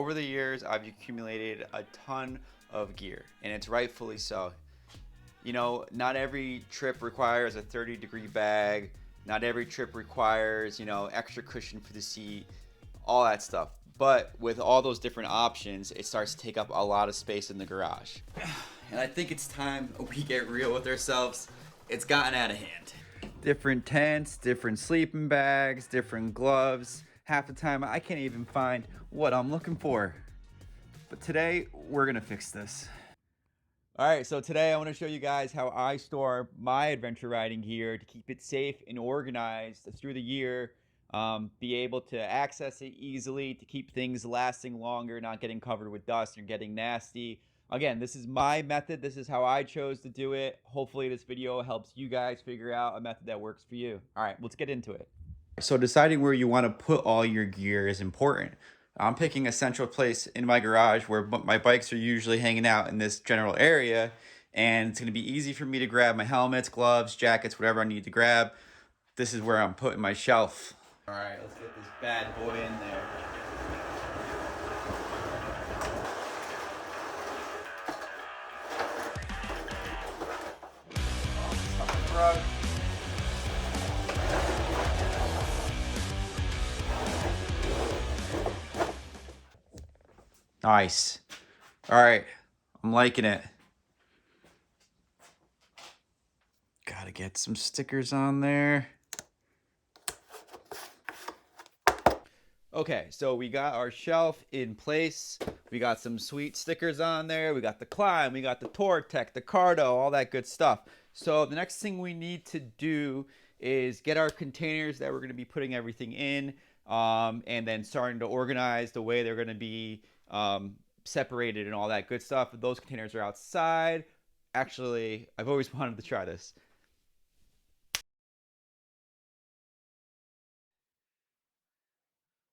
over the years, I've accumulated a ton of gear, and it's rightfully so. You know, not every trip requires a 30-degree bag. Not every trip requires, extra cushion for the seat, all that stuff. But with all those different options, it starts to take up a lot of space in the garage. And I think it's time we get real with ourselves. It's gotten out of hand. Different tents, different sleeping bags, different gloves. Half the time, I can't even find what I'm looking for. But today, we're gonna fix this. All right, so today I want to show you guys how I store my adventure riding gear to keep it safe and organized through the year, be able to access it easily, to keep things lasting longer, not getting covered with dust or getting nasty. Again, this is my method. This is how I chose to do it. Hopefully this video helps you guys figure out a method that works for you. All right, let's get into it. So deciding where you want to put all your gear is important. I'm picking a central place in my garage where my bikes are usually hanging out in this general area, and it's going to be easy for me to grab my helmets, gloves, jackets, whatever I need to grab. This is where I'm putting my shelf. All right, let's get this bad boy in there. Nice. All right, I'm liking it. Gotta get some stickers on there. Okay, so we got our shelf in place. We got some sweet stickers on there. We got the Climb, we got the Tortec, the Cardo, all that good stuff. So the next thing we need to do is get our containers that we're going to be putting everything in, and then starting to organize the way they're going to be separated and all that good stuff. Those containers are outside. Actually, I've always wanted to try this.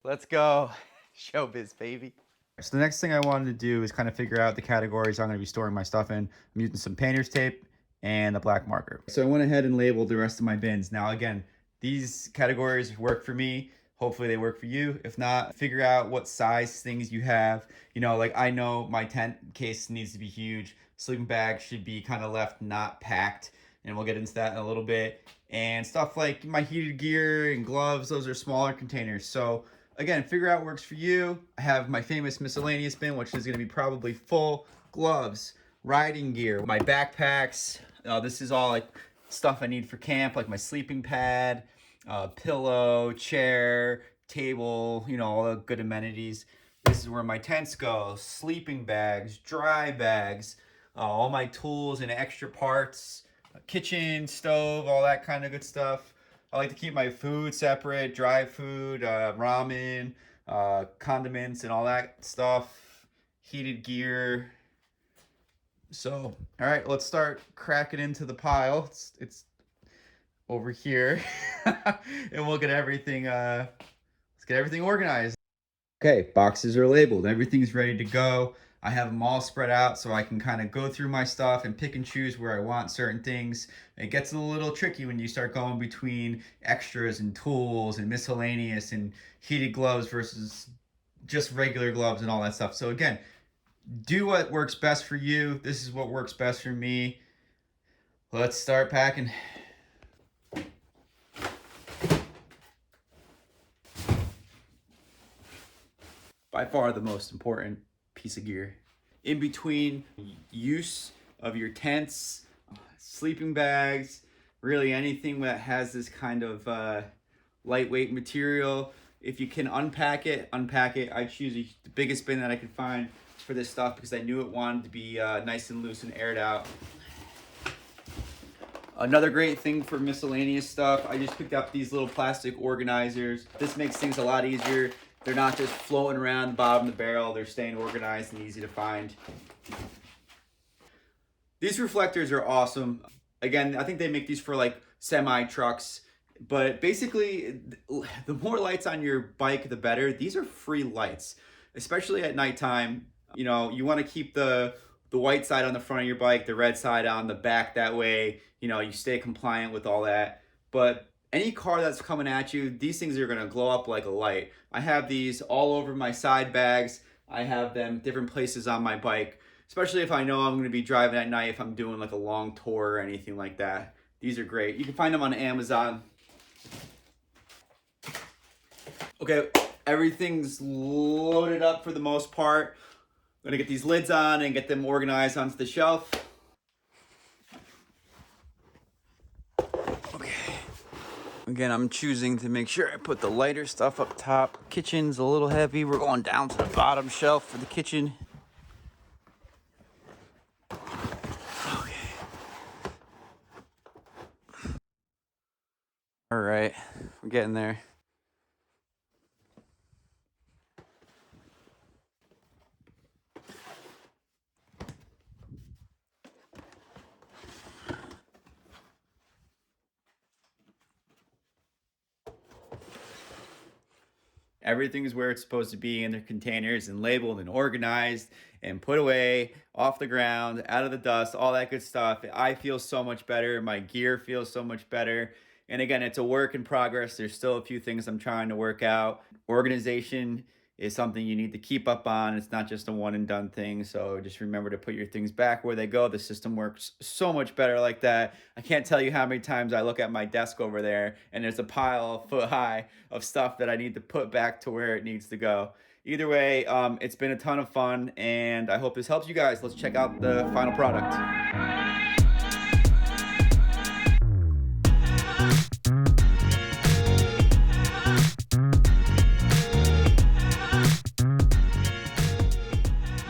Let's go. Showbiz, baby. So the next thing I wanted to do is kind of figure out the categories I'm going to be storing my stuff in. I'm using some painter's tape and a black marker. So I went ahead and labeled the rest of my bins. Now again, these categories work for me. Hopefully they work for you. If not, figure out what size things you have. Like I know my tent case needs to be huge. Sleeping bag should be kind of left not packed. And we'll get into that in a little bit. And stuff like my heated gear and gloves, those are smaller containers. So again, figure out what works for you. I have my famous miscellaneous bin, which is gonna be probably full. Gloves, riding gear, my backpacks. This is all like stuff I need for camp, like my sleeping pad, pillow, chair, table, all the good amenities. This is where my tents go, sleeping bags, dry bags, all my tools and extra parts, kitchen, stove, all that kind of good stuff. I like to keep my food separate, dry food, ramen, condiments and all that stuff, heated gear. So, all right, let's start cracking into the pile. It's over here, and we'll get everything. Let's get everything organized. Okay, boxes are labeled. Everything's ready to go. I have them all spread out so I can kind of go through my stuff and pick and choose where I want certain things. It gets a little tricky when you start going between extras and tools and miscellaneous and heated gloves versus just regular gloves and all that stuff. So again, do what works best for you. This is what works best for me. Let's start packing. By far the most important piece of gear. In between use of your tents, sleeping bags, really anything that has this kind of lightweight material. If you can unpack it, unpack it. I choose the biggest bin that I could find for this stuff because I knew it wanted to be nice and loose and aired out. Another great thing for miscellaneous stuff, I just picked up these little plastic organizers. This makes things a lot easier. They're not just floating around the bottom of the barrel. They're staying organized and easy to find. These reflectors are awesome. Again, I think they make these for like semi trucks, but basically the more lights on your bike, the better. These are free lights, especially at nighttime. You want to keep the white side on the front of your bike, the red side on the back. That way, you stay compliant with all that. But any car that's coming at you, these things are going to glow up like a light. I have these all over my side bags. I have them different places on my bike, especially if I know I'm going to be driving at night, if I'm doing like a long tour or anything like that. These are great. You can find them on Amazon. Okay, everything's loaded up for the most part. I'm gonna get these lids on and get them organized onto the shelf. Okay. Again, I'm choosing to make sure I put the lighter stuff up top. Kitchen's a little heavy. We're going down to the bottom shelf for the kitchen. Okay. All right, we're getting there. Everything is where it's supposed to be in their containers and labeled and organized and put away off the ground, out of the dust, all that good stuff. I feel so much better. My gear feels so much better. And again, it's a work in progress. There's still a few things I'm trying to work out. Organization is something you need to keep up on. It's not just a one and done thing. So just remember to put your things back where they go. The system works so much better like that. I can't tell you how many times I look at my desk over there and there's a pile a foot high of stuff that I need to put back to where it needs to go. Either way, it's been a ton of fun and I hope this helps you guys. Let's check out the final product.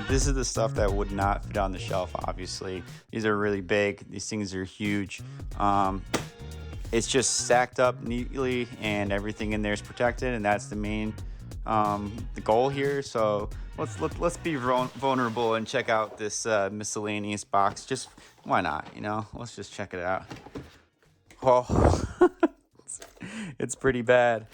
This is the stuff that would not fit on the shelf, obviously. These are really big. These things are huge. It's just stacked up neatly and everything in there is protected, and that's the main the goal here. So let's be vulnerable and check out this miscellaneous box. Just why not, you know? Let's just check it out. Oh, it's pretty bad.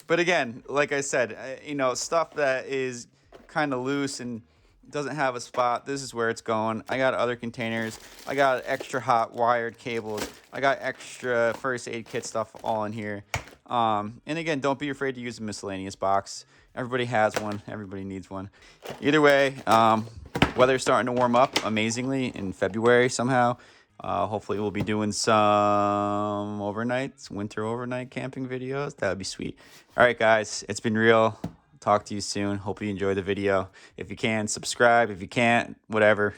But again, like I said, you know, stuff that is kind of loose and doesn't have a spot, this is where it's going. I got other containers. I got extra hot wired cables. I got extra first aid kit stuff all in here. And again, don't be afraid to use a miscellaneous box. Everybody has one. Everybody needs one. Either way, weather's starting to warm up amazingly in February somehow. Hopefully we'll be doing some winter overnight camping videos. That would be sweet. All right, guys, it's been real. Talk to you soon. Hope you enjoy the video. If you can, subscribe. If you can't, whatever.